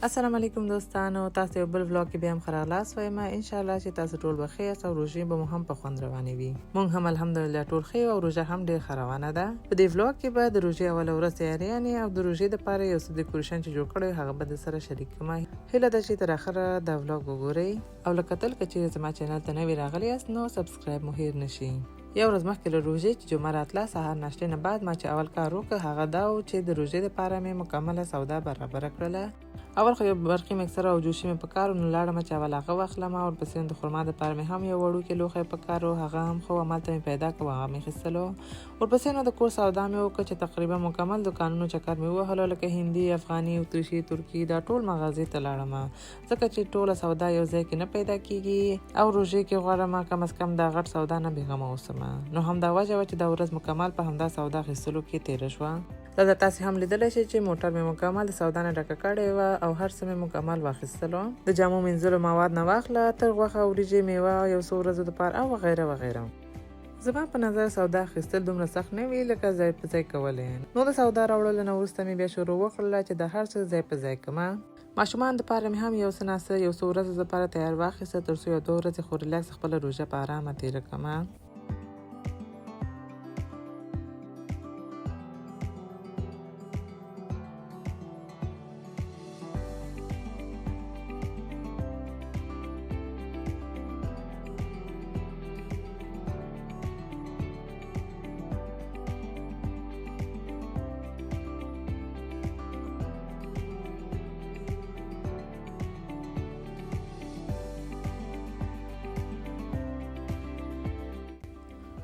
السلام علیکم دوستانو، تاسو یو بل ولاګ کې بیا هم خراغلاس وایم. ان شاء الله چې تاسو ټول بخیر او روزي به مو هم په خوند روانې وي. مونږ هم الحمدلله ټول خیر او روزه هم ډیر روانه ده. په دې ولاګ کې به د روزي اول ورځ تیاریانې او د روزي د لپاره یو څه ډیکوریشن چې جوړ کړی هغه به د سره شریک کوم. هیله ده چې تر اخره دا ولاګ وګورئ او لکه تل چې زما چینل ته نوی راغلی یاست نو سبسکرایب مو هیر نشي. یو ورځ مخکې له روژې چې جمعه راتله سهار ناشتې نه بعد ما چې اول کار وکړ هغه دا و چې د روژې لپاره مې مکمله سودا برابره کړله. اول خو یو برقي مکسر او جوشي مې په کار نو لاړم چې اول هغه واخلم او ورپسې د خرما دپاره مې هم یو وړوکی لوښی په کار و هغه هم خو همالته مې پیدا کړ هغه مې اخیستلو. ورپسې نو د کور سودا مې وکړه چې تقریبا مکمل دوکانونو چکر مې ووهلو لکه هندي، افغاني، اتریشي، ترکي دا ټول مغازې ته لاړم ځکه چې ټوله سودا یو ځای کې نه پیدا کیږي او روژې کې غواړم کم از کم دا غټ سودا نه بېغمه اوسم. نو همدا وجه وه چې دا ورځ مکمل په همدا سودا اخیستلو کې تېره شوه. دا تاسې هم لیدلی شئ چې موټر مې مکمل د سودا نه ډکه کړې وه او هر څه مې مکمل واخیستلو. د جامو مینځلو مواد نه واخله تر غوښه، وریجې، میوه یو څو ورځو دپاره او وغیره وغیره. زما په نظر سودا اخیستل دومره سخت نه وي لکه ځای په ځای کولی. نو د سودا راوړلو نه وروسته مې بیا شروع وکړله چې د هر څه ځای په ځای کړمه. ماشومان دپاره مې هم یو څه ناڅه یو څو ورځو دپاره تیار واخیسته تر څو یو 2 ورځې خو ریلیکس خپله روژه په ارامه تېره کړمه.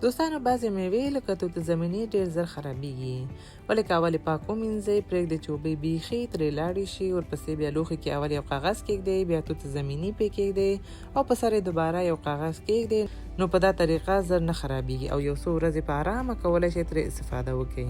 دوستانو بعضې میوې لکه توت زمیني ډېر زر خرابېږي ولې که اول یې پاک ومینځئ پرېږدئ چې اوبه بیخي ترې لاړې شي. ورپسې بیا لوښي کې اول یو کاغذ کېږدئ بیا توت زمیني پرې کېږدئ او په سر یې دوباره یو کاغذ کېږدئ. نو په دا طریقه زر نه خرابېږي او یو څو ورځې په ارامه کولی شئ ترې استفاده وکړئ.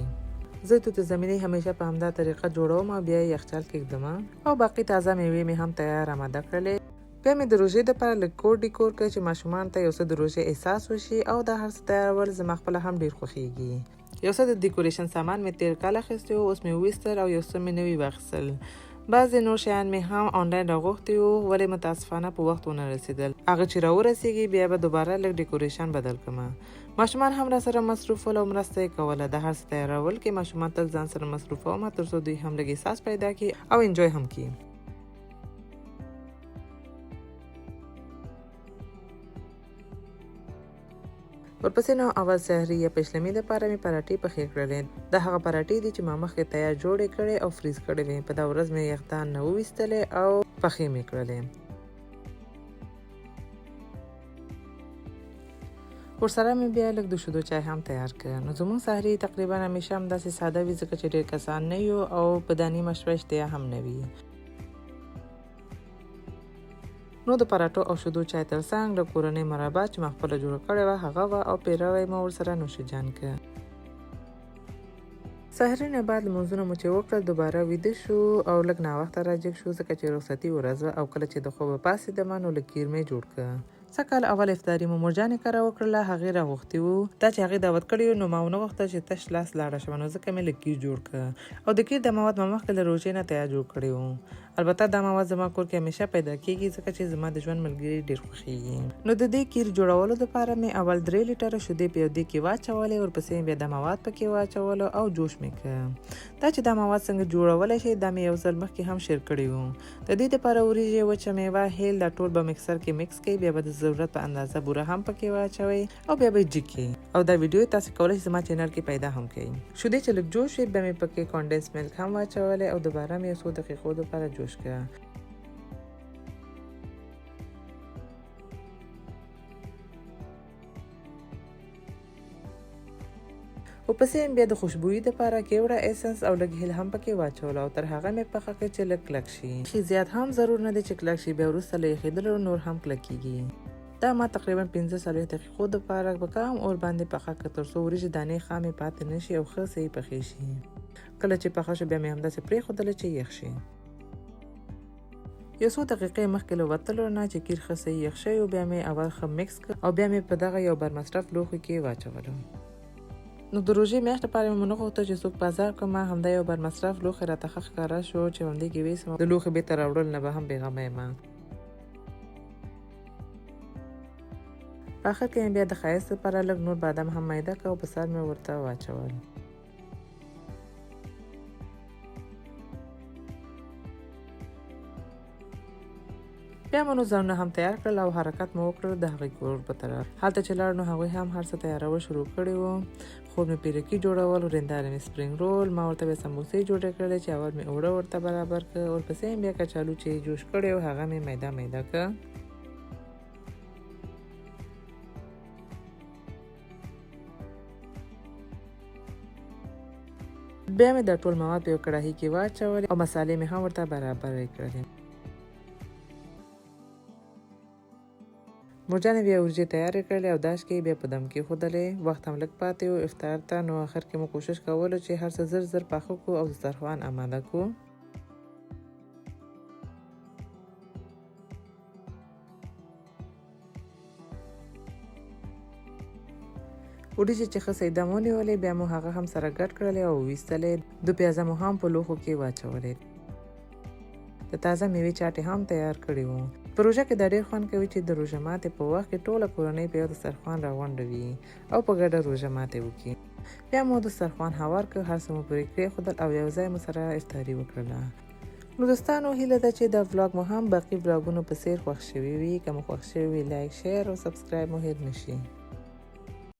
زه توت زمیني همیشه په همدا طریقه جوړوم او بیا یې یخچال کې ږدم او باقي تازه میوې مې هم تیار آماده کړلې. بیا مې د روژې دپاره لږ کور ډیکور کړ چې ماشومان ته یو څه د روژې احساس وشي او دا هر څه تیارول زما خپله هم ډېر خوښیږي. یو څه د ډیکوریشن سامان مې تېر کال اخیستی و اوس مې وویستل او یو څه مې نوي واخیستل. بعضې نور شیان مې هم آنلاین راغوښتي وو ولې متاسفانه په وخت ونه رسېدل. هغه چې راورسېږي بیا به دوباره لږ ډیکوریشن بدل کړم. ماشومان هم راسره مصروف ول او مرسته یې کوله. د هر څه تیارول کې ماشومان تل ځان سره مصروفوم تر څو دوی هم لږ احساس پیدا کړي او انجوی هم کړي. ورپسې نو اول سحري یا پشلمي دپاره مې پراټې پخې کړلې. دا هغه پراټې دي چې ما مخکې تیار جوړې کړې او فریز کړې وې. په دا ورځ مې یخدان نه وویستلې او پخې مې کړلې. ورسره مې بیا لږ د شیدو چای هم تیار کړ. نو زموږ سحري تقریبا همیشه همداسې ساده وي ځکه چې ډېر کسان نه یو او په دا نیمه شپه اشتیا هم نه وي. نو د پراټو او شیدو چای ترڅنګ د کورنۍ مربا چې ما خپله جوړه کړې وه هغه وه او پیروی مو ورسره نوشیجان کړ. سحري نه بعد لمونځونه مو چې وکړل دوباره ویده شو او لږ ناوخته راجګ شو ځکه چې رخصتي ورځ وه او کله چې د خوبه پاڅېدم نو لږ کیر مې جوړ کړ. سږکال اول افطاري مو مورجانې کره وکړله هغې راغوښتي وو. دا چې هغې دعوت کړی وو نو ما ونه غوښتل چې تش لاس لاړه شم نو ځکه مې لږ کیر جوړ کړ او د کیر د مواد ما مخکې له روژې نه تیار جوړ کړی وو. البته دا مواد زما کور کې همیشه پیدا کېږي ځکه چې زما د ژوند ملګري ډېر خوښیږي. نو د دې کیر جوړولو دپاره مې اول 3 لیټره شیدې په یو دیګ کې واچولې. ورپسې بیا دا مواد پکې واچولو او جوش مې کړ. دا چې دا مواد څنګه جوړولی شي دا مې یو ځل مخکې هم شیر کړي وو. د دې دپاره وریجې، وچه میوه، هیل دا ټول به مکسر کې مکس کړئ. بیا به د ضرورت په اندازه بوره هم پکې واچوئ او بیا به یې جګ کړئ او دا ویډیو تاسې کولی شئ زما چینل کې پیدا هم کړئ. شیدې چې لږ جوش شي بیا مې پکې کانډنس ملک هم واچولی او دوباره مې یو څو دقیقو دپاره جوش کړه. ورپسې بیا د خوشبویي دپاره کیوړه ایسنس او لږ هیل هم پکې واچول او تر هغه مې پخه کړه چې لږ کلک شي. زیات هم ضرور نه دی چې کلک شي بیا وروسته له یخېدلو نور هم کلکېږي. دا ما تقریبا 15 دقیقو دپاره په کم اور باندې پخه کړه تر څو وریجې دانې خامې پاتې نه شي او ښه صحیح پخې شي. کله چې پخه شو بیا مې همداسې پرېښودله چې یخ شي. یو څو دقیقې مخکې له وتلو نه چې کیر ښه صحیح یخ شوی بیا مې اول ښه مکس کړ او بیا مې په دغه یو برمصرف لوښي کې واچولو. نو د روژې میاشت لپاره مې ونه غوښتل چې څوک بازار کړم، همدا یو بر مصرف لوښی راته ښه ښکاره شو چې همدې کې ویسم د لوښي بېرته راوړل نه به هم بېغمه یم. په آخر کې مې بیا د ښایست لپاره لږ نور بادام هم میده کړه او په سر مې ورته واچول. بیا مو نو ځانونه هم تیار کړل او حرکت مو وکړل د هغې کور په طرف. هلته چې لاړ نو هغوی هم هر څه تیارول شروع کړي وو. خوب مې پیرکي جوړول، ورېندارې مې سپرینګ رول، ما ورته بیا سموسې جوړې کړې چې اول مې اوړه ورته برابر کړه، ورپسې مې بیا کچالو چې جوش کړی و هغه مې میده میده کړه. بیا مې دا ټول مواد په یو کړاهي کې واچول او مسالې مې هم ورته برابرې کړلې. مرجانې بیا ورجې تیارې کړلې او داش کې بیا په دم کې ښودلې. وخت هم لږ پاتې و افطار ته، نو آخر کې مو کوشش کولو چې هر څه زر زر پاخه کړو او دسترخوان اماده کړو. وریجې چې ښه سیده مو نیولې بیا مو هغه هم سره ګډ کړلې او ویستلې. دو پیازه مو هم په لوښو کې واچولې. د تازه میوې چاټې هم تیار کړي وو. په روژه کې دا ډېر خوند کوي چې د روژه ماتې په وخت کې ټوله کورنۍ په یو دسترخوان راغونډه وي او په ګډه روژه ماتې وکړي. بیا مو دسترخوان هوار کړ، هر څه مو پرې کېښودل او یو ځای مو سره افطاري وکړله. نو دوستانو هیله ده چې دا ولاګ مو هم باقي ولاګونو په څیر خوښ شوي وي. که مو خوښ شوي وي لایک، شیر او سبسکرایب مو هېر نشي.